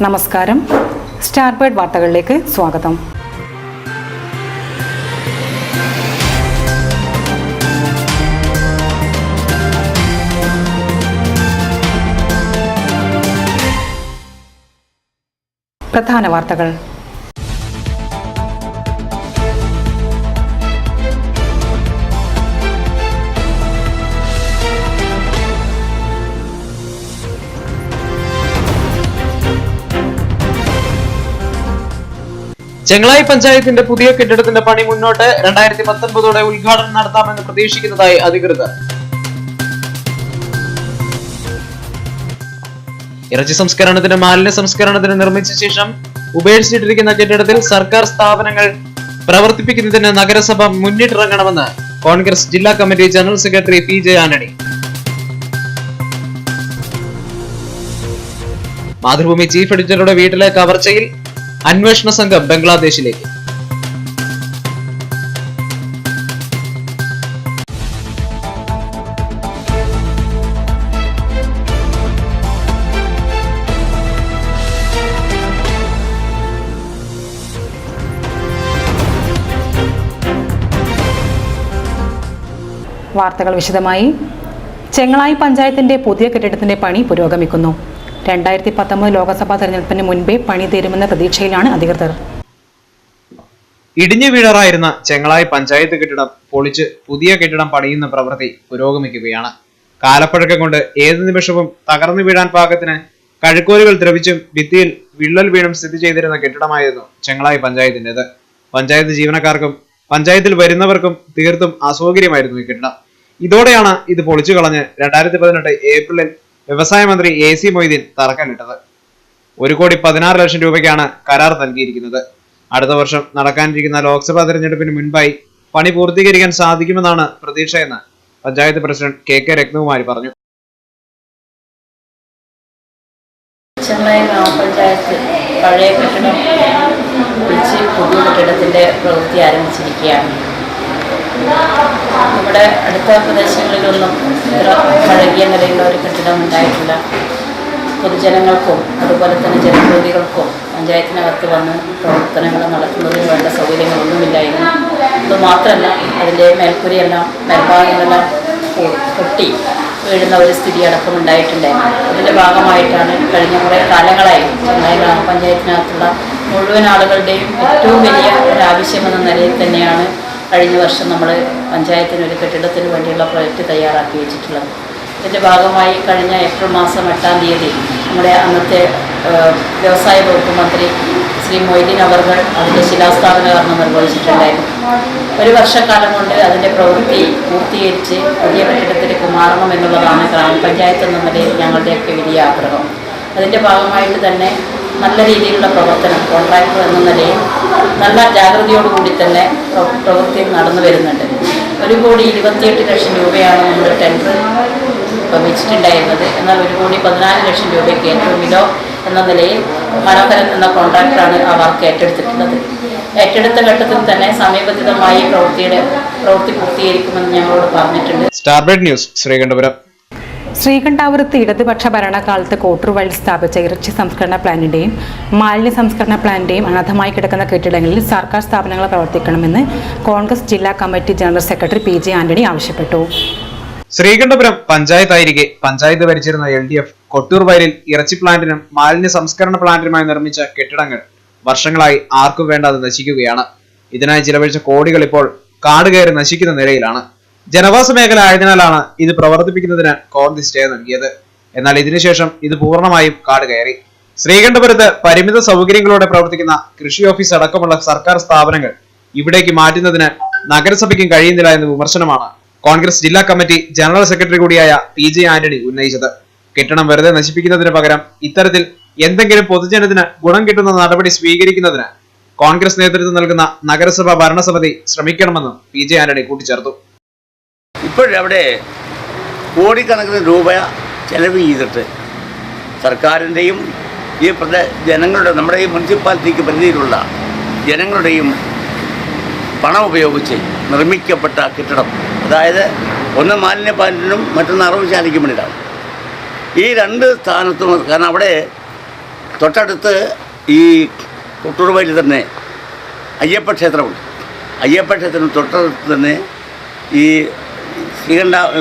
നമസ്കാരം. സ്റ്റാർബേർഡ് വാർത്തകളിലേക്ക് സ്വാഗതം. പ്രധാന വാർത്തകൾ. ചെങ്ങളായി പഞ്ചായത്തിന്റെ പുതിയ കെട്ടിടത്തിന്റെ പണി മുന്നോട്ട് 2019 ഉദ്ഘാടനം നടത്താമെന്ന് പ്രതീക്ഷിക്കുന്നതായി അധികൃതർ. ഇറച്ചി സംസ്കരണത്തിന് മാലിന്യ സംസ്കരണത്തിന് നിർമ്മിച്ച ശേഷം ഉപേക്ഷിച്ചിട്ടിരിക്കുന്ന കെട്ടിടത്തിൽ സർക്കാർ സ്ഥാപനങ്ങൾ പ്രവർത്തിപ്പിക്കുന്നതിന് നഗരസഭ മുന്നിട്ടിറങ്ങണമെന്ന് കോൺഗ്രസ് ജില്ലാ committee general secretary PJ Antony. Mathrubhumi chief എഡിറ്ററുടെ വീട്ടിലെ കവർച്ചയിൽ അന്വേഷണ സംഘം ബംഗ്ലാദേശിലേക്ക്. വാർത്തകൾ വിശദമായി. ചെങ്ങളായി പഞ്ചായത്തിന്റെ പുതിയ കെട്ടിടത്തിന്റെ പണി പുരോഗമിക്കുന്നു. 2019 ലോക്സഭാ തെരഞ്ഞെടുപ്പിന് മുൻപേ പണി തീരുമെന്ന പ്രതീക്ഷയിലാണ് അധികൃതർ. ഇടിഞ്ഞു വീഴാറായിരുന്ന ചെങ്ങളായി പഞ്ചായത്ത് കെട്ടിടം പൊളിച്ച് പുതിയ കെട്ടിടം പണിയുന്ന പ്രവൃത്തി പുരോഗമിക്കുകയാണ്. കാലപ്പഴക്കം കൊണ്ട് ഏത് നിമിഷവും തകർന്നു വീഴാൻ പാകത്തിന് കഴുക്കോലുകൾ ദ്രവിച്ചും ഭിത്തിയിൽ വിള്ളൽ വീണും സ്ഥിതി ചെയ്തിരുന്ന കെട്ടിടമായിരുന്നു ചെങ്ങളായി പഞ്ചായത്തിൻ്റെത്. പഞ്ചായത്ത് ജീവനക്കാർക്കും പഞ്ചായത്തിൽ വരുന്നവർക്കും തീർത്തും അസൗകര്യമായിരുന്നു ഈ കെട്ടിടം. ഇതോടെയാണ് ഇത് പൊളിച്ചു കളഞ്ഞ് 2018 ഏപ്രിലിൽ വ്യവസായ മന്ത്രി AC മൊയ്തീൻ തറക്കല്ലിട്ടത്. 1,16,00,000 രൂപയ്ക്കാണ് കരാർ നൽകിയിരിക്കുന്നത്. അടുത്ത വർഷം നടക്കാനിരിക്കുന്ന ലോക്സഭാ തെരഞ്ഞെടുപ്പിന് മുൻപായി പണി പൂർത്തീകരിക്കാൻ സാധിക്കുമെന്നാണ് പ്രതീക്ഷയെന്ന് പഞ്ചായത്ത് പ്രസിഡന്റ് KK രത്നകുമാരി പറഞ്ഞു. ചെങ്ങളായി ഗ്രാമപഞ്ചായത്ത് പഴയ കെട്ടിടം പൊളിച്ച് പുതിയ കെട്ടിടത്തിൻ്റെ പ്രവൃത്തി ആരംഭിച്ചിരിക്കുകയാണ്. നമ്മുടെ അടുത്ത പ്രദേശങ്ങളിലൊന്നും ഇത്ര പഴകിയ നിലയിലുള്ള ഒരു കെട്ടിടം ഉണ്ടായിട്ടില്ല. പൊതുജനങ്ങൾക്കും അതുപോലെ തന്നെ ജനപ്രതിനിധികൾക്കും പഞ്ചായത്തിനകത്ത് വന്ന് പ്രവർത്തനങ്ങൾ നടത്തുന്നതിന് വേണ്ട സൗകര്യങ്ങളൊന്നുമില്ലായിരുന്നു. അതുമാത്രമല്ല അതിൻ്റെ മേൽക്കൂരയെല്ലാം മേൽഭാഗങ്ങളെല്ലാം പൊട്ടി വീഴുന്ന ഒരു സ്ഥിതി അടക്കം ഉണ്ടായിട്ടുണ്ടായിരുന്നു. അതിൻ്റെ ഭാഗമായിട്ടാണ് കഴിഞ്ഞ കുറേ കാലങ്ങളായി ചെങ്ങളായി ഗ്രാമപഞ്ചായത്തിനകത്തുള്ള മുഴുവൻ ആളുകളുടെയും ഏറ്റവും വലിയ ഒരാവശ്യമെന്ന നിലയിൽ തന്നെയാണ് കഴിഞ്ഞ വർഷം നമ്മൾ പഞ്ചായത്തിന് ഒരു കെട്ടിടത്തിന് വേണ്ടിയുള്ള പ്രൊജക്റ്റ് തയ്യാറാക്കി വെച്ചിട്ടുള്ളത്. ഇതിൻ്റെ ഭാഗമായി കഴിഞ്ഞ ഏപ്രിൽ മാസം 8-ാം തീയതി നമ്മുടെ അന്നത്തെ വ്യവസായ വകുപ്പ് മന്ത്രി ശ്രീ മൊയ്തീൻ അവർകൾ അതിൻ്റെ ശിലാസ്ഥാപന കർമ്മം നിർവഹിച്ചിട്ടുണ്ടായിരുന്നു. ഒരു വർഷക്കാലം കൊണ്ട് അതിൻ്റെ പ്രവൃത്തി പൂർത്തീകരിച്ച് പുതിയ കെട്ടിടത്തിലേക്ക് മാറണം എന്നുള്ളതാണ് ഗ്രാമപഞ്ചായത്ത് എന്ന നിലയിൽ ഞങ്ങളുടെയൊക്കെ വലിയ ആഗ്രഹം. അതിൻ്റെ ഭാഗമായിട്ട് തന്നെ നല്ല രീതിയിലുള്ള പ്രവർത്തനം കോൺട്രാക്ടർ എന്ന നിലയിൽ നല്ല ജാഗ്രതയോടുകൂടി തന്നെ പ്രവൃത്തി നടന്നു വരുന്നുണ്ട്. 1,28,00,000 രൂപയാണ് നമ്മൾ ടെൻഡർ വെച്ചിട്ടുണ്ടായിരുന്നത്. എന്നാൽ 1,14,00,000 രൂപയ്ക്ക് ഏറ്റവും വിലോ എന്ന നിലയിൽ മനോഹരൻ എന്ന കോൺട്രാക്ടറാണ് ആ വർക്ക് ഏറ്റെടുത്തിട്ടുള്ളത്. ഏറ്റെടുത്ത ഘട്ടത്തിൽ തന്നെ സമയബന്ധിതമായി പ്രവൃത്തി പൂർത്തീകരിക്കുമെന്ന് ഞങ്ങളോട് പറഞ്ഞിട്ടുണ്ട്. സ്റ്റാർബേർഡ് ന്യൂസ് ശ്രീകണ്ഠപുരം. ശ്രീകണ്ഠാപുരത്ത് ഇടതുപക്ഷ ഭരണകാലത്ത് കോട്ടൂർവഴിയിൽ സ്ഥാപിച്ച ഇറച്ചി സംസ്കരണ പ്ലാന്റിന്റെയും മാലിന്യ സംസ്കരണ പ്ലാന്റിന്റെയും അനാഥമായി കിടക്കുന്ന കെട്ടിടങ്ങളിൽ സർക്കാർ സ്ഥാപനങ്ങൾ പ്രവർത്തിക്കണമെന്ന് കോൺഗ്രസ് ജില്ലാ committee general secretary PJ Antony ആവശ്യപ്പെട്ടു. ശ്രീകണ്ഠപുരം പഞ്ചായത്തായിരിക്കെ പഞ്ചായത്ത് ഭരിച്ചിരുന്ന LDF കൊട്ടൂർവയലിൽ ഇറച്ചി പ്ലാന്റിനും മാലിന്യ സംസ്കരണ പ്ലാന്റിനുമായി നിർമ്മിച്ച കെട്ടിടങ്ങൾ വർഷങ്ങളായി ആർക്കും വേണ്ടാതെ നശിക്കുകയാണ്. ഇതിനായി ചിലവഴിച്ച കോടികൾ ഇപ്പോൾ കാട് കയറി നശിക്കുന്ന നിലയിലാണ്. ജനവാസ മേഖല ആയതിനാലാണ് ഇത് പ്രവർത്തിപ്പിക്കുന്നതിന് കോടതി സ്റ്റേ നൽകിയത്. എന്നാൽ ഇതിനുശേഷം ഇത് പൂർണ്ണമായും കാട് കയറി. ശ്രീകണ്ഠപുരത്ത് പരിമിത സൗകര്യങ്ങളോടെ പ്രവർത്തിക്കുന്ന കൃഷി ഓഫീസ് അടക്കമുള്ള സർക്കാർ സ്ഥാപനങ്ങൾ ഇവിടേക്ക് മാറ്റുന്നതിന് നഗരസഭയ്ക്കും കഴിയുന്നില്ല എന്ന വിമർശനമാണ് കോൺഗ്രസ് ജില്ലാ കമ്മിറ്റി ജനറൽ സെക്രട്ടറി കൂടിയായ PJ ആന്റണി ഉന്നയിച്ചത്. കെട്ടിടം വെറുതെ നശിപ്പിക്കുന്നതിന് പകരം ഇത്തരത്തിൽ എന്തെങ്കിലും പൊതുജനത്തിന് ഗുണം കിട്ടുന്ന നടപടി സ്വീകരിക്കുന്നതിന് കോൺഗ്രസ് നേതൃത്വം നൽകുന്ന നഗരസഭ ഭരണസമിതി ശ്രമിക്കണമെന്നും PJ ആന്റണി കൂട്ടിച്ചേർത്തു. ഇപ്പോഴവിടെ കോടിക്കണക്കിന് രൂപ ചെലവ് ചെയ്തിട്ട് സർക്കാരിൻ്റെയും ഈ ജനങ്ങളുടെ നമ്മുടെ ഈ മുനിസിപ്പാലിറ്റിക്ക് പരിധിയിലുള്ള ജനങ്ങളുടെയും പണം ഉപയോഗിച്ച് നിർമ്മിക്കപ്പെട്ട കെട്ടിടം, അതായത് ഒന്ന് മാലിന്യ പ്ലാന്റിനും മറ്റൊന്ന് അറവുശാലയ്ക്കും വേണ്ടിയിട്ടാണ്. ഈ രണ്ട് സ്ഥാനത്തും, കാരണം അവിടെ തൊട്ടടുത്ത് ഈ കൊട്ടൂർവയലിൽ തന്നെ അയ്യപ്പ ക്ഷേത്രമുണ്ട്. അയ്യപ്പ ക്ഷേത്രം തൊട്ടടുത്ത് തന്നെ ഈ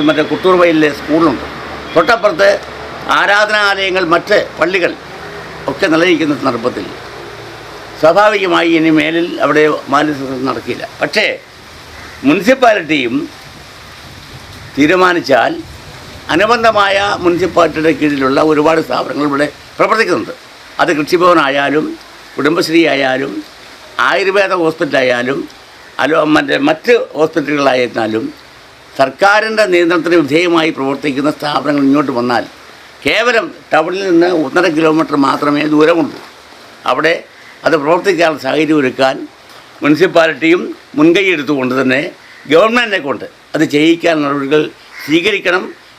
മറ്റേ കൊട്ടൂർവയലിലെ സ്കൂളുണ്ട്. തൊട്ടപ്പുറത്ത് ആരാധനാലയങ്ങൾ, മറ്റ് പള്ളികൾ ഒക്കെ നിലനിൽക്കുന്ന സന്ദർഭത്തിൽ സ്വാഭാവികമായി ഇനി മേലിൽ അവിടെ മാലിന്യ നടക്കില്ല. പക്ഷേ മുനിസിപ്പാലിറ്റിയും തീരുമാനിച്ചാൽ അനുബന്ധമായ മുനിസിപ്പാലിറ്റിയുടെ കീഴിലുള്ള ഒരുപാട് സ്ഥാപനങ്ങൾ ഇവിടെ പ്രവർത്തിക്കുന്നുണ്ട്. അത് കൃഷിഭവനായാലും കുടുംബശ്രീ ആയാലും ആയുർവേദ ഹോസ്പിറ്റലായാലും മറ്റ് ഹോസ്പിറ്റലുകളായിരുന്നാലും സർക്കാരിൻ്റെ നിയന്ത്രണത്തിന് വിധേയമായി പ്രവർത്തിക്കുന്ന സ്ഥാപനങ്ങൾ ഇങ്ങോട്ട് വന്നാൽ കേവലം ടൗണിൽ നിന്ന് 1.5 കിലോമീറ്റർ മാത്രമേ ദൂരമുള്ളൂ. അവിടെ അത് പ്രവർത്തിക്കാനുള്ള സാഹചര്യം ഒരുക്കാൻ മുനിസിപ്പാലിറ്റിയും മുൻകൈ എടുത്തുകൊണ്ട് തന്നെ ഗവൺമെൻറ്റിനെ കൊണ്ട് അത് ചെയ്യിക്കാൻ നടപടികൾ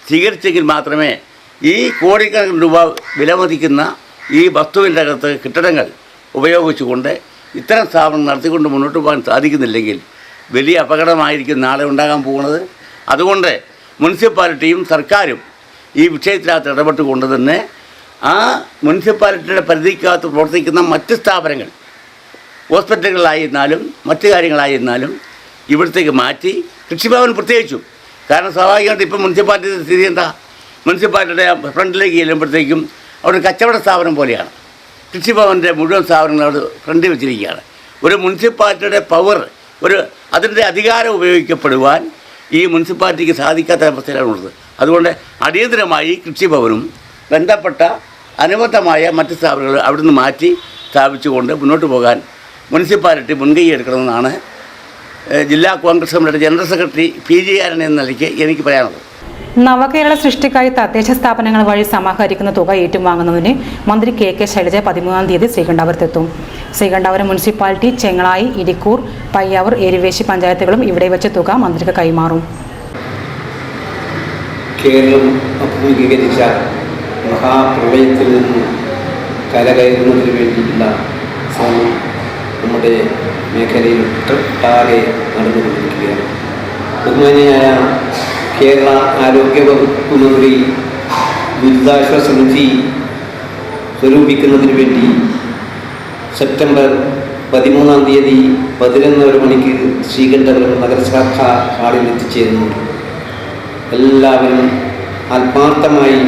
സ്വീകരിച്ചെങ്കിൽ മാത്രമേ ഈ കോടിക്കണക്കിന് രൂപ വിലമതിക്കുന്ന ഈ വസ്തുവിൻ്റെ അകത്ത് കെട്ടിടങ്ങൾ ഉപയോഗിച്ചുകൊണ്ട് ഇത്തരം സ്ഥാപനം നടത്തിക്കൊണ്ട് മുന്നോട്ട് പോകാൻ സാധിക്കുന്നില്ലെങ്കിൽ വലിയ അപകടമായിരിക്കും നാളെ ഉണ്ടാകാൻ പോകുന്നത്. അതുകൊണ്ട് മുനിസിപ്പാലിറ്റിയും സർക്കാരും ഈ വിഷയത്തിനകത്ത് ഇടപെട്ടുകൊണ്ട് തന്നെ ആ മുനിസിപ്പാലിറ്റിയുടെ പരിധിക്കകത്ത് പ്രവർത്തിക്കുന്ന മറ്റ് സ്ഥാപനങ്ങൾ, ഹോസ്പിറ്റലുകളായിരുന്നാലും മറ്റു കാര്യങ്ങളായിരുന്നാലും ഇവിടത്തേക്ക് മാറ്റി, കൃഷിഭവൻ പ്രത്യേകിച്ചും. കാരണം സ്വാഭാവികമായിട്ട് ഇപ്പം മുനിസിപ്പാലിറ്റിയുടെ സ്ഥിതി എന്താ, മുനിസിപ്പാലിറ്റിയുടെ ഫ്രണ്ടിലേക്ക് ചെല്ലുമ്പോഴത്തേക്കും അവിടെ കച്ചവട സ്ഥാപനം പോലെയാണ്. കൃഷിഭവൻ്റെ മുഴുവൻ സ്ഥാപനങ്ങൾ അവിടെ ഫ്രണ്ടിൽ വെച്ചിരിക്കുകയാണ്. ഒരു മുനിസിപ്പാലിറ്റിയുടെ പവർ, അതിൻ്റെ അധികാരം ഉപയോഗിക്കപ്പെടുവാൻ ഈ മുനിസിപ്പാലിറ്റിക്ക് സാധിക്കാത്ത അവസ്ഥയിലാണുള്ളത്. അതുകൊണ്ട് അടിയന്തരമായി കൃഷിഭവനും ബന്ധപ്പെട്ട അനുബന്ധമായ മറ്റ് സ്ഥാപനങ്ങൾ അവിടുന്ന് മാറ്റി സ്ഥാപിച്ചുകൊണ്ട് മുന്നോട്ട് പോകാൻ മുനിസിപ്പാലിറ്റി മുൻകൈ എടുക്കണമെന്നാണ് ജില്ലാ കോൺഗ്രസ് കമ്മിറ്റിയുടെ ജനറൽ സെക്രട്ടറി PG ആരൻ എന്ന നിലയ്ക്ക് എനിക്ക് പറയാനുള്ളത്. നവകേരള സൃഷ്ടിക്കായി തദ്ദേശ സ്ഥാപനങ്ങൾ വഴി സമാഹരിക്കുന്ന തുക ഏറ്റുവാങ്ങുന്നതിന് മന്ത്രി KK ശൈലജ 13-ാം തീയതി ശ്രീകണ്ഠാപുരത്തെത്തും. ശ്രീകണ്ഠാപുരം മുനിസിപ്പാലിറ്റി, ചെങ്ങളായി, ഇരിക്കൂർ, പയ്യാവൂർ, എരുവേശി പഞ്ചായത്തുകളും ഇവിടെ വെച്ച് തുക മന്ത്രിക്ക് കൈമാറും. കേരളം അഭിമുഖീകരിച്ച മഹാപ്രളയത്തിൽ നിന്ന് കരകയറുന്നതിന് വേണ്ടിയുള്ള ശ്രമം നമ്മുടെ മേഖലയിൽ ഒട്ടാകെ നടന്നുകൊണ്ടിരിക്കുകയാണ്. ബഹുമാനിയായ കേരള ആരോഗ്യ വകുപ്പ് മന്ത്രി ദുരിതാശ്വാസ നിധി സ്വരൂപിക്കുന്നതിന് വേണ്ടി സെപ്റ്റംബർ 13-ാം തീയതി 11:30 മണിക്ക് ശ്രീകണ്ഠപുരം നഗരസഭാ ഹാളിൽ എത്തിച്ചേരുന്നുണ്ട്. എല്ലാവരും ആത്മാർത്ഥമായി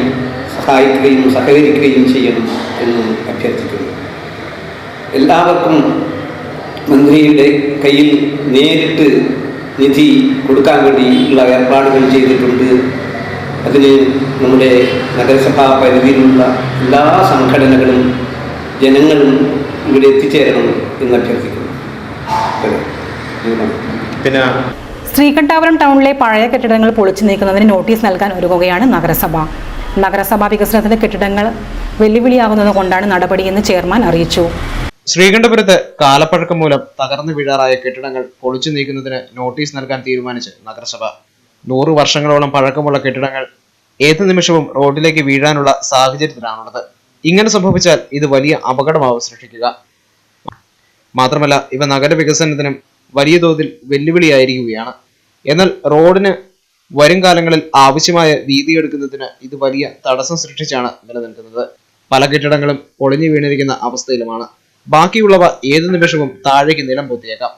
സഹായിക്കുകയും സഹകരിക്കുകയും ചെയ്യണം എന്നും അഭ്യർത്ഥിക്കുന്നു. എല്ലാവർക്കും മന്ത്രിയുടെ കയ്യിൽ നേരിട്ട് നിധി കൊടുക്കാൻ വേണ്ടിയുള്ള ഏർപ്പാടുകൾ ചെയ്തിട്ടുണ്ട്. അതിന് നമ്മുടെ നഗരസഭാ പരിധിയിലുള്ള എല്ലാ സംഘടനകളും ജനങ്ങളും ഇവിടെ എത്തിച്ചേരണം എന്ന് അഭ്യർത്ഥിക്കുന്നു. പിന്നെ ശ്രീകണ്ഠാപുരം ടൗണിലെ പഴയ കെട്ടിടങ്ങൾ പൊളിച്ചു നീക്കുന്നതിന് നോട്ടീസ് നൽകാൻ ഒരുങ്ങുകയാണ് നഗരസഭ. നഗരസഭാ വികസനത്തിന് കെട്ടിടങ്ങൾ വെല്ലുവിളിയാകുന്നത് കൊണ്ടാണ് നടപടിയെന്ന് ചെയർമാൻ അറിയിച്ചു. ശ്രീകണ്ഠപുരത്ത് കാലപ്പഴക്കം മൂലം തകർന്നു വീഴാറായ കെട്ടിടങ്ങൾ പൊളിച്ചു നീക്കുന്നതിന് നോട്ടീസ് നൽകാൻ തീരുമാനിച്ച് നഗരസഭ. 100 വർഷങ്ങളോളം പഴക്കമുള്ള കെട്ടിടങ്ങൾ ഏത് നിമിഷവും റോഡിലേക്ക് വീഴാനുള്ള സാഹചര്യത്തിലാണുള്ളത്. ഇങ്ങനെ സംഭവിച്ചാൽ ഇത് വലിയ അപകടമാവും സൃഷ്ടിക്കുക. മാത്രമല്ല ഇവ നഗരവികസനത്തിനും വലിയ തോതിൽ വെല്ലുവിളിയായിരിക്കുകയാണ്. എന്നാൽ റോഡിന് വരും കാലങ്ങളിൽ ആവശ്യമായ വീതിയെടുക്കുന്നതിന് ഇത് വലിയ തടസ്സം സൃഷ്ടിച്ചാണ് നിലനിൽക്കുന്നത്. പല കെട്ടിടങ്ങളും പൊളിഞ്ഞു വീണിരിക്കുന്ന അവസ്ഥയിലുമാണ്. ബാക്കിയുള്ളവ ഏതു നിമിഷവും താഴേക്ക് നിലം പൊത്തിയേക്കാം.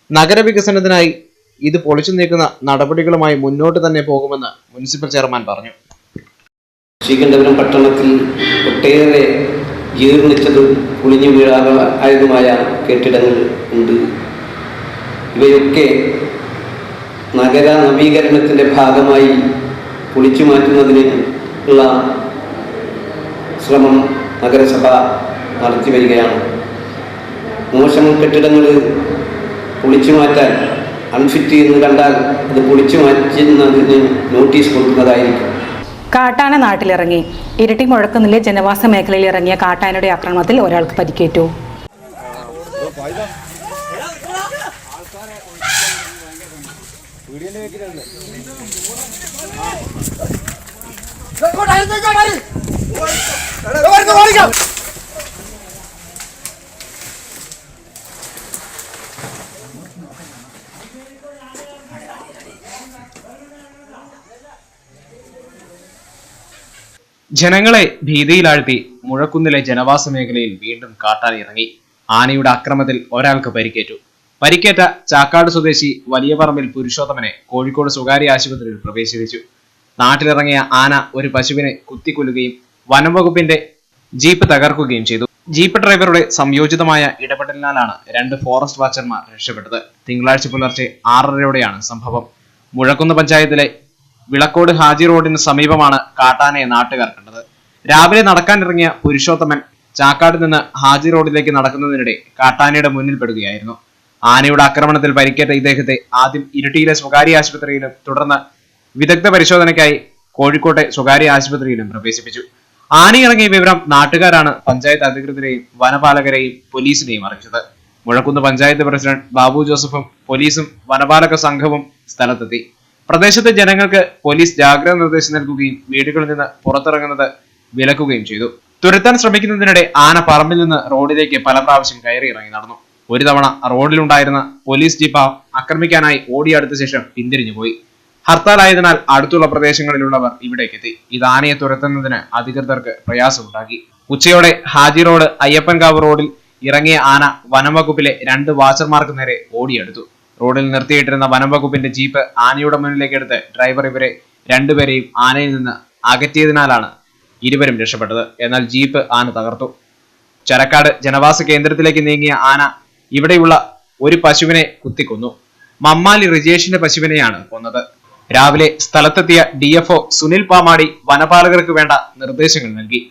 നഗരവികസനത്തിനായി ഇത് പൊളിച്ചു നീക്കുന്ന നടപടികളുമായി മുന്നോട്ട് തന്നെ പോകുമെന്ന് മുനിസിപ്പൽ ചെയർമാൻ പറഞ്ഞു. ശ്രീകണ്ഠപുരം പട്ടണത്തിൽ ഒട്ടേറെ ജീർണിച്ചതും പൊളിഞ്ഞു വീഴാറായതുമായ കെട്ടിടങ്ങൾ ഉണ്ട്. ഇവയൊക്കെ നഗര നവീകരണത്തിൻ്റെ ഭാഗമായി പൊളിച്ചു മാറ്റുന്നതിന് ഉള്ള ശ്രമം നഗരസഭ നടത്തി വരികയാണ്. മോശം കെട്ടിടങ്ങൾ പൊളിച്ചു മാറ്റാൻ അൺഫിറ്റ് എന്ന് കണ്ടാൽ അത് പൊളിച്ചു മാറ്റുന്നതിന് നോട്ടീസ് കൊടുക്കുന്നതായിരിക്കും. കാട്ടാന നാട്ടിലിറങ്ങി. ഇരട്ടി മുഴക്കുന്നിലെ ജനവാസ മേഖലയിൽ ഇറങ്ങിയ കാട്ടാനയുടെ ആക്രമണത്തിൽ ഒരാൾക്ക് പരിക്കേറ്റു. ജനങ്ങളെ ഭീതിയിലാഴ്ത്തി മുഴക്കുന്നിലെ ജനവാസ മേഖലയിൽ വീണ്ടും കാട്ടാന ഇറങ്ങി. ആനയുടെ അക്രമത്തിൽ ഒരാൾക്ക് പരിക്കേറ്റു. പരിക്കേറ്റ ചാക്കാട് സ്വദേശി വലിയ പറമ്പിൽ പുരുഷോത്തമനെ കോഴിക്കോട് സ്വകാര്യ ആശുപത്രിയിൽ പ്രവേശിപ്പിച്ചു. നാട്ടിലിറങ്ങിയ ആന ഒരു പശുവിനെ കുത്തിക്കൊല്ലുകയും വനംവകുപ്പിന്റെ ജീപ്പ് തകർക്കുകയും ചെയ്തു. ജീപ്പ് ഡ്രൈവറുടെ സംയോജിതമായ ഇടപെടലിനാലാണ് 2 ഫോറസ്റ്റ് വാച്ചർമാർ രക്ഷപ്പെട്ടത്. തിങ്കളാഴ്ച പുലർച്ചെ 6:30യോടെയാണ് സംഭവം. മുഴക്കുന്ന് പഞ്ചായത്തിലെ വിളക്കോട് ഹാജി റോഡിന് സമീപമാണ് കാട്ടാനയെ നാട്ടുകാർ കണ്ടത്. രാവിലെ നടക്കാനിറങ്ങിയ പുരുഷോത്തമൻ ചാക്കാട് നിന്ന് ഹാജി റോഡിലേക്ക് നടക്കുന്നതിനിടെ കാട്ടാനയുടെ മുന്നിൽ പെടുകയായിരുന്നു. ആനയുടെ ആക്രമണത്തിൽ പരിക്കേറ്റ ഇദ്ദേഹത്തെ ആദ്യം ഇരിട്ടിയിലെ സ്വകാര്യ ആശുപത്രിയിലും തുടർന്ന് വിദഗ്ധ പരിശോധനയ്ക്കായി കോഴിക്കോട്ടെ സ്വകാര്യ ആശുപത്രിയിലും പ്രവേശിപ്പിച്ചു. ആനയിറങ്ങിയ വിവരം നാട്ടുകാരാണ് പഞ്ചായത്ത് അധികൃതരെയും വനപാലകരെയും പോലീസിനെയും അറിയിച്ചത്. മുഴക്കുന്ന് പഞ്ചായത്ത് പ്രസിഡന്റ് ബാബു ജോസഫും പോലീസും വനപാലക സംഘവും സ്ഥലത്തെത്തി. പ്രദേശത്തെ ജനങ്ങൾക്ക് പോലീസ് ജാഗ്രതാ നിർദ്ദേശം നൽകുകയും വീടുകളിൽ നിന്ന് പുറത്തിറങ്ങുന്നത് വിലക്കുകയും ചെയ്തു. തുരത്താൻ ശ്രമിക്കുന്നതിനിടെ ആന പറമ്പിൽ നിന്ന് റോഡിലേക്ക് പല പ്രാവശ്യം കയറി ഇറങ്ങി നടന്നു. ഒരു തവണ റോഡിലുണ്ടായിരുന്ന പോലീസ് ജീപ്പ് ആക്രമിക്കാനായി ഓടിയടുത്ത ശേഷം പിന്തിരിഞ്ഞുപോയി. ഹർത്താലായതിനാൽ അടുത്തുള്ള പ്രദേശങ്ങളിലുള്ളവർ ഇവിടേക്കെത്തി. ഇത് ആനയെ തുരത്തുന്നതിന് അധികൃതർക്ക് പ്രയാസമുണ്ടാക്കി. ഉച്ചയോടെ ഹാജി റോഡ് അയ്യപ്പൻകാവ് റോഡിൽ ഇറങ്ങിയ ആന വനംവകുപ്പിലെ 2 വാച്ചർമാർക്ക് നേരെ ഓടിയെടുത്തു. റോഡിൽ നിർത്തിയിട്ടിരുന്ന വനംവകുപ്പിന്റെ ജീപ്പ് ആനയുടെ മുന്നിലേക്ക് എടുത്ത് ഡ്രൈവർ ഇവരെ 2 പേരെയും ആനയിൽ നിന്ന് അകറ്റിയതിനാലാണ് ഇരുവരും രക്ഷപ്പെട്ടത്. എന്നാൽ ജീപ്പ് ആന തകർത്തു. ചരക്കാട് ജനവാസ കേന്ദ്രത്തിലേക്ക് നീങ്ങിയ ആന ഇവിടെയുള്ള ഒരു പശുവിനെ കുത്തിക്കൊന്നു. മമ്മാലി റിജേഷിന്റെ പശുവിനെയാണ് കൊന്നത്. രാവിലെ സ്ഥലത്തെത്തിയ DFO സുനിൽ പാമാടി വനപാലകർക്ക് വേണ്ട നിർദ്ദേശങ്ങൾ നൽകി.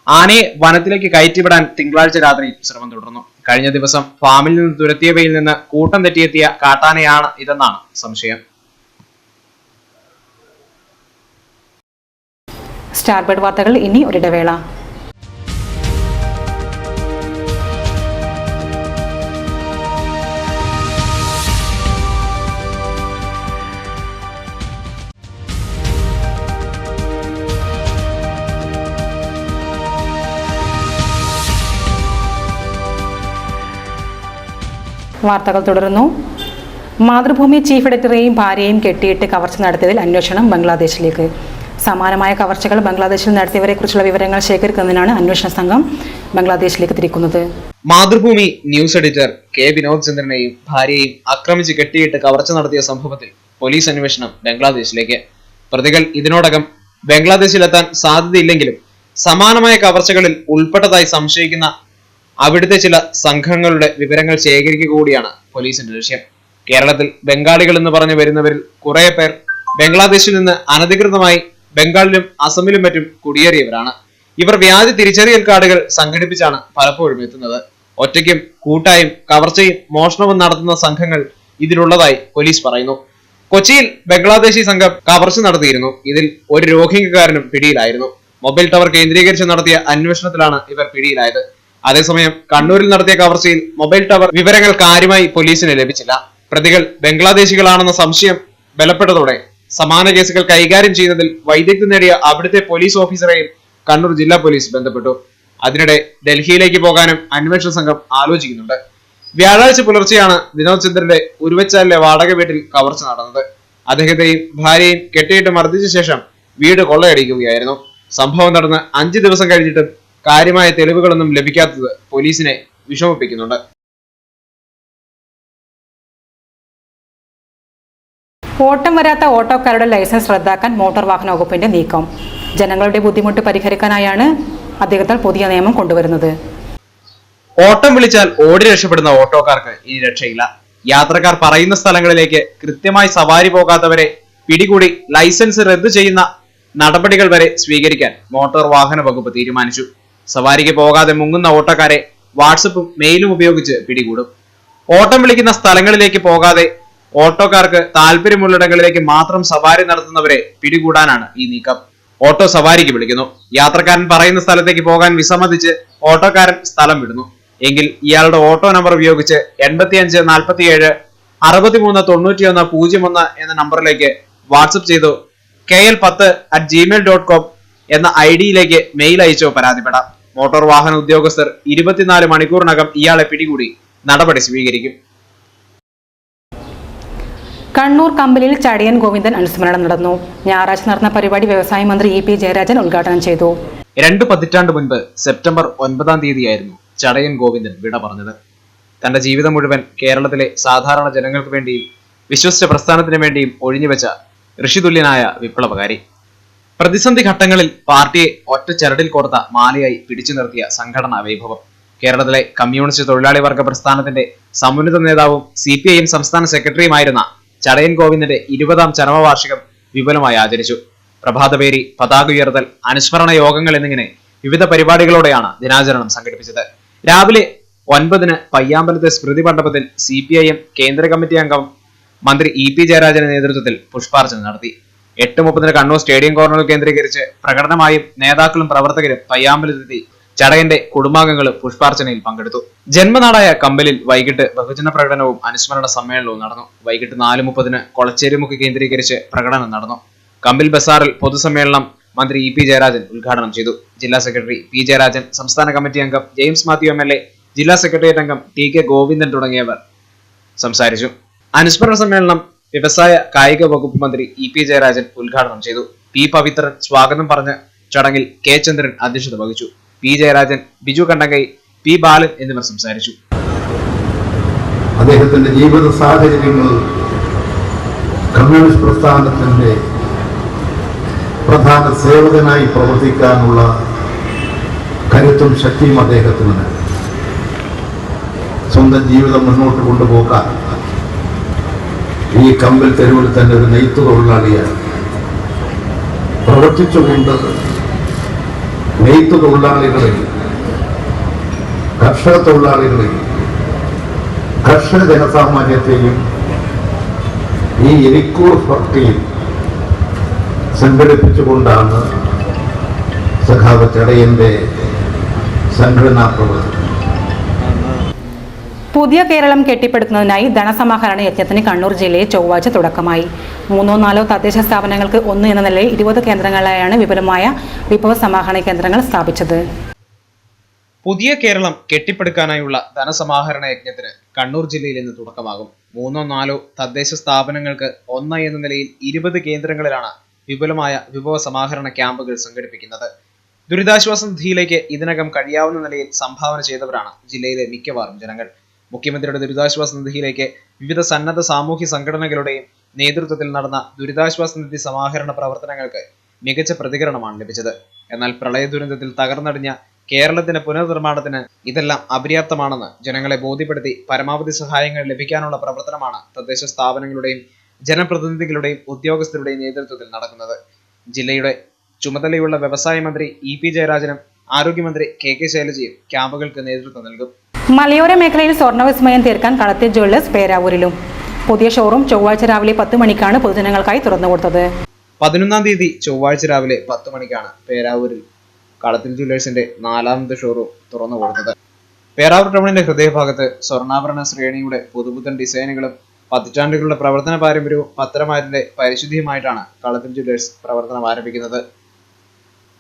ആനയെ വനത്തിലേക്ക് കയറ്റിവിടാൻ തിങ്കളാഴ്ച രാത്രി ശ്രമം തുടർന്നു. കഴിഞ്ഞ ദിവസം ഫാമിൽ നിന്ന് തുരത്തിയവയിൽ നിന്ന് കൂട്ടം തെറ്റിയെത്തിയ കാട്ടാനയാണ് ഇതെന്നാണ് സംശയം. സ്റ്റാർബേഡ് വാർത്തകൾ ഇനി ഒരിടവേള. വാർത്തകൾ തുടരുന്നു. മാതൃഭൂമി ചീഫ് എഡിറ്ററെയും ഭാര്യയെയും കെട്ടിയിട്ട് കവർച്ച നടത്തിയതിൽ അന്വേഷണം ബംഗ്ലാദേശിലേക്ക്. സമാനമായ കവർച്ചകൾ ബംഗ്ലാദേശിൽ നടത്തിയവരെക്കുറിച്ചുള്ള വിവരങ്ങൾ ശേഖരിക്കുന്നതിനാണ് അന്വേഷണ സംഘം ബംഗ്ലാദേശിലേക്ക് തിരിക്കുന്നത്. Mathrubhumi news editor K Vinod ചന്ദ്രനെയും ഭാര്യയെയും ആക്രമിച്ച് കെട്ടിയിട്ട് കവർച്ച നടത്തിയ സംഭവത്തിൽ പോലീസ് അന്വേഷണം ബംഗ്ലാദേശിലേക്ക്. പ്രതികൾ ഇതിനോടകം ബംഗ്ലാദേശിലെത്താൻ സാധ്യതയില്ലെങ്കിലും സമാനമായ കവർച്ചകളിൽ ഉൾപ്പെട്ടതായി സംശയിക്കുന്ന അവിടുത്തെ ചില സംഘങ്ങളുടെ വിവരങ്ങൾ ശേഖരിക്കുക കൂടിയാണ് പോലീസിന്റെ ലക്ഷ്യം. കേരളത്തിൽ ബംഗാളികൾ എന്ന് പറഞ്ഞു വരുന്നവരിൽ കുറെ പേർ ബംഗ്ലാദേശിൽ നിന്ന് അനധികൃതമായി ബംഗാളിലും അസമിലും മറ്റും കുടിയേറിയവരാണ്. ഇവർ വ്യാജ തിരിച്ചറിയൽ കാർഡുകൾ സംഘടിപ്പിച്ചാണ് പലപ്പോഴും എത്തുന്നത്. ഒറ്റയ്ക്കും കൂട്ടായും കവർച്ചയും മോഷണവും നടത്തുന്ന സംഘങ്ങൾ ഇതിലുള്ളതായി പോലീസ് പറയുന്നു. കൊച്ചിയിൽ ബംഗ്ലാദേശി സംഘം കവർച്ച നടത്തിയിരുന്നു. ഇതിൽ ഒരു രോഹിംഗ്യക്കാരനും പിടിയിലായിരുന്നു. മൊബൈൽ ടവർ കേന്ദ്രീകരിച്ച് നടത്തിയ അന്വേഷണത്തിലാണ് ഇവർ പിടിയിലായത്. അതേസമയം കണ്ണൂരിൽ നടത്തിയ കവർച്ചയിൽ മൊബൈൽ ടവർ വിവരങ്ങൾ കാര്യമായി പോലീസിന് ലഭിച്ചില്ല. പ്രതികൾ ബംഗ്ലാദേശികളാണെന്ന സംശയം ബലപ്പെട്ടതോടെ സമാന കേസുകൾ കൈകാര്യം ചെയ്യുന്നതിൽ വൈദഗ്ധ്യം നേടിയ അവിടുത്തെ പോലീസ് ഓഫീസറെയും കണ്ണൂർ ജില്ലാ പോലീസ് ബന്ധപ്പെട്ടു. അതിനിടെ ഡൽഹിയിലേക്ക് പോകാനും അന്വേഷണ സംഘം ആലോചിക്കുന്നുണ്ട്. വ്യാഴാഴ്ച പുലർച്ചെയാണ് വിനോദ് ചന്ദ്രന്റെ ഉരുവച്ചാലിലെ വാടക വീട്ടിൽ കവർച്ച നടന്നത്. അദ്ദേഹത്തെയും ഭാര്യയും കെട്ടിയിട്ട് മർദ്ദിച്ച ശേഷം വീട് കൊള്ളയടിക്കുകയായിരുന്നു. സംഭവം നടന്ന് 5 ദിവസം കഴിഞ്ഞിട്ടും കാര്യമായ തെളിവുകളൊന്നും ലഭിക്കാത്തത് പോലീസിനെ വിഷമിപ്പിക്കുന്നുണ്ട്. ഓട്ടം വരാത്ത ഓട്ടോക്കാരുടെ ലൈസൻസ് റദ്ദാക്കാൻ മോട്ടോർ വാഹന വകുപ്പിന്റെ നീക്കം. ജനങ്ങളുടെ ബുദ്ധിമുട്ട് പരിഹരിക്കാനായാണ് അധികൃതർ പുതിയ നിയമം കൊണ്ടുവരുന്നത്. ഓട്ടം വിളിച്ചാൽ ഓടി രക്ഷപ്പെടുന്ന ഓട്ടോക്കാർക്ക് ഇനി രക്ഷയില്ല. യാത്രക്കാർ പറയുന്ന സ്ഥലങ്ങളിലേക്ക് കൃത്യമായി സവാരി പോകാത്തവരെ പിടികൂടി ലൈസൻസ് റദ്ദു ചെയ്യുന്ന നടപടികൾ വരെ സ്വീകരിക്കാൻ മോട്ടോർ വാഹന വകുപ്പ് തീരുമാനിച്ചു. സവാരിക്ക് പോകാതെ മുങ്ങുന്ന ഓട്ടോക്കാരെ വാട്സപ്പും മെയിലും ഉപയോഗിച്ച് പിടികൂടും. ഓട്ടം വിളിക്കുന്ന സ്ഥലങ്ങളിലേക്ക് പോകാതെ ഓട്ടോക്കാർക്ക് താല്പര്യമുള്ളിടങ്ങളിലേക്ക് മാത്രം സവാരി നടത്തുന്നവരെ പിടികൂടാനാണ് ഈ നീക്കം. ഓട്ടോ സവാരിക്ക് വിളിക്കുന്നു. യാത്രക്കാരൻ പറയുന്ന സ്ഥലത്തേക്ക് പോകാൻ വിസമ്മതിച്ച് ഓട്ടോക്കാരൻ സ്ഥലം വിടുന്നു എങ്കിൽ ഇയാളുടെ ഓട്ടോ നമ്പർ ഉപയോഗിച്ച് 85 47 63 91 01 എന്ന നമ്പറിലേക്ക് വാട്സപ്പ് ചെയ്തു kl10@gmail.com എന്ന ഐഡിയിലേക്ക് മെയിൽ അയച്ചോ പരാതിപ്പെടാം. മോട്ടോർ വാഹന ഉദ്യോഗസ്ഥർ 24 മണിക്കൂറിനകം ഇയാളെ പിടികൂടി നടപടി സ്വീകരിക്കും. കണ്ണൂർ കമ്പലിൽ ചടയൻ ഗോവിന്ദൻ അനുസ്മരണം നടന്നു. ഞായറാഴ്ച നടന്ന പരിപാടി വ്യവസായ മന്ത്രി ഇ.പി. ജയരാജൻ ഉദ്ഘാടനം ചെയ്തു. 2 പതിറ്റാണ്ട് മുൻപ് സെപ്റ്റംബർ 9 തീയതിയായിരുന്നു ചടയൻ ഗോവിന്ദൻ വിട പറഞ്ഞത്. തന്റെ ജീവിതം മുഴുവൻ കേരളത്തിലെ സാധാരണ ജനങ്ങൾക്ക് വേണ്ടിയും വിശ്വസിച്ച പ്രസ്ഥാനത്തിന് വേണ്ടിയും ഒഴിഞ്ഞുവെച്ച ഋഷിതുല്യനായ വിപ്ലവകാരി. പ്രതിസന്ധി ഘട്ടങ്ങളിൽ പാർട്ടിയെ ഒറ്റ ചരടിൽ കോർത്ത മാലയായി പിടിച്ചു നിർത്തിയ സംഘടനാ വൈഭവം. കേരളത്തിലെ കമ്മ്യൂണിസ്റ്റ് തൊഴിലാളി വർഗ പ്രസ്ഥാനത്തിന്റെ സമുന്നത നേതാവും CPIM സംസ്ഥാന സെക്രട്ടറിയുമായിരുന്ന ചടയൻ ഗോവിന്ദന്റെ 20ാം ചരമവാർഷികം വിപുലമായി ആചരിച്ചു. പ്രഭാതപേരി, പതാക ഉയർത്തൽ, അനുസ്മരണ യോഗങ്ങൾ എന്നിങ്ങനെ വിവിധ പരിപാടികളോടെയാണ് ദിനാചരണം സംഘടിപ്പിച്ചത്. രാവിലെ 9 പയ്യാമ്പലത്തെ സ്മൃതി മണ്ഡപത്തിൽ CPIM കേന്ദ്ര കമ്മിറ്റി അംഗം മന്ത്രി ഇ.പി. ജയരാജന്റെ നേതൃത്വത്തിൽ പുഷ്പാർച്ചന നടത്തി. 8:30 കണ്ണൂർ സ്റ്റേഡിയം കോർണറിൽ കേന്ദ്രീകരിച്ച് പ്രകടനമായും നേതാക്കളും പ്രവർത്തകരും പയ്യാമ്പലത്തെത്തി ചടയന്റെ കുടുംബാംഗങ്ങളും പുഷ്പാർച്ചനയിൽ പങ്കെടുത്തു. ജന്മനാടായ കമ്പലിൽ വൈകിട്ട് ബഹുജന പ്രകടനവും അനുസ്മരണ സമ്മേളനവും നടന്നു. വൈകിട്ട് 4:30 കൊളച്ചേരിമുക്ക് കേന്ദ്രീകരിച്ച് പ്രകടനം നടന്നു. കമ്പിൽ ബസാറിൽ പൊതുസമ്മേളനം മന്ത്രി ഇ.പി. ജയരാജൻ ഉദ്ഘാടനം ചെയ്തു. ജില്ലാ സെക്രട്ടറി പി. ജയരാജൻ, സംസ്ഥാന കമ്മിറ്റി അംഗം ജെയിംസ് മാത്യു MLA, ജില്ലാ സെക്രട്ടേറിയറ്റ് അംഗം ടി.കെ. ഗോവിന്ദൻ തുടങ്ങിയവർ സംസാരിച്ചു. അനുസ്മരണ സമ്മേളനം വ്യവസായ കായിക വകുപ്പ് മന്ത്രി ഇ.പി. ജയരാജൻ ഉദ്ഘാടനം ചെയ്തു. പി. പവിത്രൻ സ്വാഗതം പറഞ്ഞ ചടങ്ങിൽ കെ. ചന്ദ്രൻ അധ്യക്ഷത വഹിച്ചു. പി. ജയരാജൻ, ബിജു കണ്ടങ്കൈ, പി. ബാലൻ എന്നിവർ സംസാരിച്ചു. അദ്ദേഹത്തിന്റെ ജീവിത സാഹചര്യങ്ങൾ കമ്മ്യൂണിസ്റ്റ് പ്രസ്ഥാനത്തിന്റെ പ്രധാന സേവകനായി പ്രവർത്തിക്കാനുള്ള കരുത്തും ശക്തിയും അദ്ദേഹത്തിന് സ്വന്തം ജീവിതം മുന്നോട്ട് കൊണ്ടുപോകാൻ ഈ കമ്പിൽ തെരുവിൽ തന്നെ ഒരു നെയ്ത്തു തൊഴിലാളിയാണ് പ്രവർത്തിച്ചുകൊണ്ട് നെയ്ത്തു തൊഴിലാളികളെയും കർഷക തൊഴിലാളികളെയും കർഷക ജനസാമാന്യത്തെയും ഈ എരിക്കൂർ ഫാക്ടറിയിൽ സംഘടിപ്പിച്ചുകൊണ്ടാണ് സഖാവ് ചടയന്റെ സംഘടനാ പ്രവർത്തനം. പുതിയ കേരളം കെട്ടിപ്പടുക്കുന്നതിനായി ധനസമാഹരണ യജ്ഞത്തിന് കണ്ണൂർ ജില്ലയിൽ ചൊവ്വാഴ്ച തുടക്കമായി. 3-4 തദ്ദേശ സ്ഥാപനങ്ങൾക്ക് 1 എന്ന നിലയിൽ 20 കേന്ദ്രങ്ങളിലായാണ് വിപുലമായ വിഭവ സമാഹരണ കേന്ദ്രങ്ങൾ സ്ഥാപിച്ചത്. പുതിയ കേരളം കെട്ടിപ്പടുക്കാനായുള്ള ധനസമാഹരണ യജ്ഞത്തിന് കണ്ണൂർ ജില്ലയിൽ ഇന്ന് തുടക്കമാകും. 3-4 തദ്ദേശ സ്ഥാപനങ്ങൾക്ക് 1 എന്ന നിലയിൽ 20 കേന്ദ്രങ്ങളിലാണ് വിപുലമായ വിഭവ സമാഹരണ ക്യാമ്പുകൾ സംഘടിപ്പിക്കുന്നത്. ദുരിതാശ്വാസ നിധിയിലേക്ക് ഇതിനകം കഴിയാവുന്ന നിലയിൽ സംഭാവന ചെയ്തവരാണ് ജില്ലയിലെ മിക്കവാറും ജനങ്ങൾ. മുഖ്യമന്ത്രിയുടെ ദുരിതാശ്വാസ നിധിയിലേക്ക് വിവിധ സന്നദ്ധ സാമൂഹ്യ സംഘടനകളുടെയും നേതൃത്വത്തിൽ നടന്ന ദുരിതാശ്വാസ നിധി സമാഹരണ പ്രവർത്തനങ്ങൾക്ക് മികച്ച പ്രതികരണമാണ് ലഭിച്ചത്. എന്നാൽ പ്രളയ ദുരന്തത്തിൽ തകർന്നടിഞ്ഞ കേരളത്തിന്റെ പുനർനിർമ്മാണത്തിന് ഇതെല്ലാം അപര്യാപ്തമാണെന്ന് ജനങ്ങളെ ബോധ്യപ്പെടുത്തി പരമാവധി സഹായങ്ങൾ ലഭിക്കാനുള്ള പ്രവർത്തനമാണ് തദ്ദേശ സ്ഥാപനങ്ങളുടെയും ജനപ്രതിനിധികളുടെയും ഉദ്യോഗസ്ഥരുടെയും നേതൃത്വത്തിൽ നടക്കുന്നത്. ജില്ലയുടെ ചുമതലയുള്ള വ്യവസായ മന്ത്രി ഇ.പി. ജയരാജനും ആരോഗ്യമന്ത്രി കെ. ശൈലജയും ക്യാമ്പുകൾക്ക് നേതൃത്വം നൽകും. മലയോര മേഖലയിൽ സ്വർണ്ണവിസ്മയം തീർക്കാൻ കളത്തിൽ ജ്വല്ലേഴ്സ് പേരാവൂരിലും പുതിയ ഷോറൂം ചൊവ്വാഴ്ച രാവിലെ 10 മണിക്കാണ് പൊതുജനങ്ങൾക്കായി തുറന്നുകൊടുത്തത്. 11 തീയതി ചൊവ്വാഴ്ച രാവിലെ 10 മണിക്കാണ് പേരാവൂരിൽ കളത്തിൽ ജ്വല്ലേഴ്സിന്റെ 4ാമത്തെ ഷോറൂം തുറന്നു കൊടുത്തത്. പേരാവൂർ ടൗണിന്റെ ഹൃദയഭാഗത്ത് സ്വർണ്ണാഭരണ ശ്രേണിയുടെ പുതുപുത്തൻ ഡിസൈനുകളും പതിറ്റാണ്ടുകളുടെ പ്രവർത്തന പാരമ്പര്യവും പത്തരമാറ്റിന്റെ പരിശുദ്ധിയുമായിട്ടാണ് കളത്തിൽ ജ്വല്ലേഴ്സ് പ്രവർത്തനം ആരംഭിക്കുന്നത്.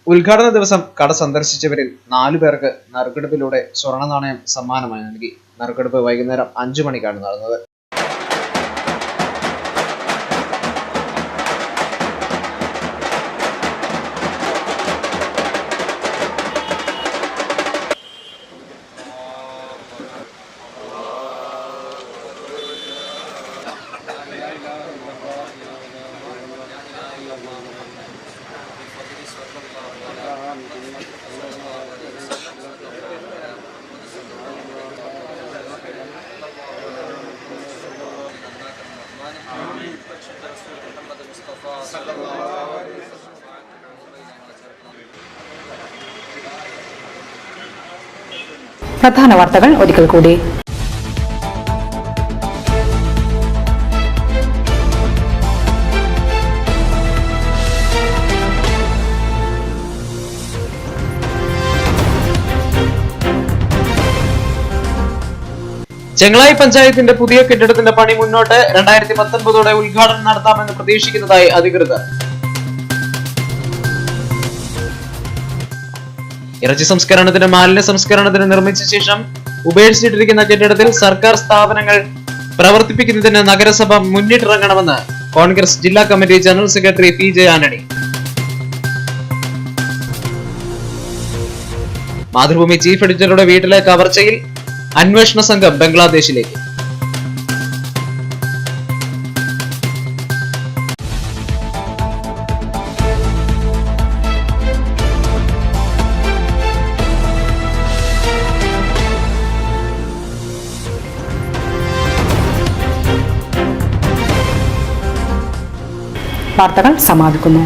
ഉദ്ഘാടന ദിവസം കട സന്ദർശിച്ചവരിൽ 4 പേർക്ക് നറുക്കെടുപ്പിലൂടെ സ്വർണ്ണ നാണയം സമ്മാനമായി നൽകി. നറുക്കെടുപ്പ് വൈകുന്നേരം 5 മണിക്കാണ് നടന്നത്. പ്രധാന വാർത്തകൾ ഒരിക്കൽ കൂടി. ചെങ്ങളായി പഞ്ചായത്തിന്റെ പുതിയ കെട്ടിടത്തിന്റെ പണി മുന്നോട്ട് 2019 ഉദ്ഘാടനം നടത്താമെന്ന് പ്രതീക്ഷിക്കുന്നതായി അധികൃതർ. ഇറച്ചി സംസ്കരണത്തിന് മാലിന്യ സംസ്കരണത്തിന് നിർമ്മിച്ച ശേഷം ഉപേക്ഷിച്ചിട്ടിരിക്കുന്ന കെട്ടിടത്തിൽ സർക്കാർ സ്ഥാപനങ്ങൾ പ്രവർത്തിപ്പിക്കുന്നതിന് നഗരസഭ മുന്നിട്ടിറങ്ങണമെന്ന് കോൺഗ്രസ് ജില്ലാ committee general secretary PJ Antony. Mathrubhumi chief എഡിറ്ററുടെ വീട്ടിലെ കവർച്ചയിൽ അന്വേഷണ സംഘം ബംഗ്ലാദേശിലേക്ക്. വാർത്തകൾ സമാപിക്കുന്നു.